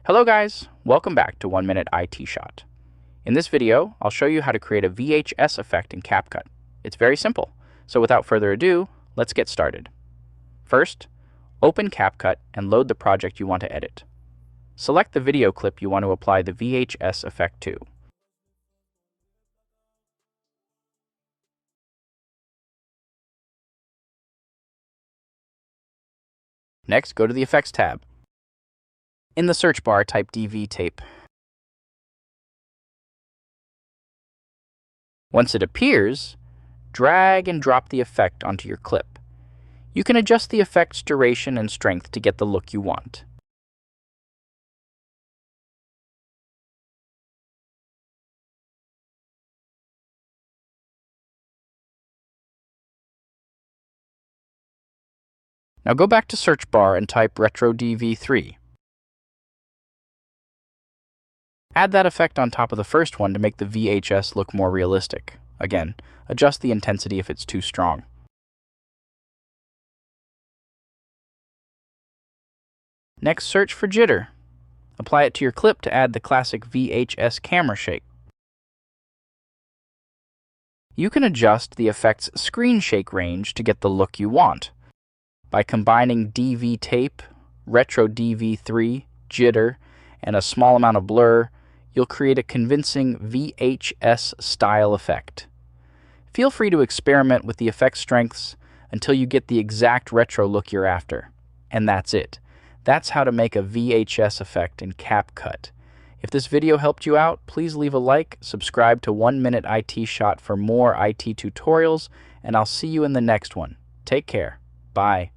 Hello guys, welcome back to 1 Minute IT Shot. In this video, I'll show you how to create a VHS effect in CapCut. It's very simple, so without further ado, let's get started. First, open CapCut and load the project you want to edit. Select the video clip you want to apply the VHS effect to. Next, go to the Effects tab. In the search bar, type DV tape. Once it appears, drag and drop the effect onto your clip. You can adjust the effect's duration and strength to get the look you want. Now go back to search bar and type Retro DV3. Add that effect on top of the first one to make the VHS look more realistic. Again, adjust the intensity if it's too strong. Next, search for jitter. Apply it to your clip to add the classic VHS camera shake. You can adjust the effect's screen shake range to get the look you want. By combining DV tape, Retro DV3, jitter, and a small amount of blur, you'll create a convincing VHS style effect. Feel free to experiment with the effect strengths until you get the exact retro look you're after. And that's it. That's how to make a VHS effect in CapCut. If this video helped you out, please leave a like, subscribe to 1 Minute IT Shot for more IT tutorials, and I'll see you in the next one. Take care. Bye.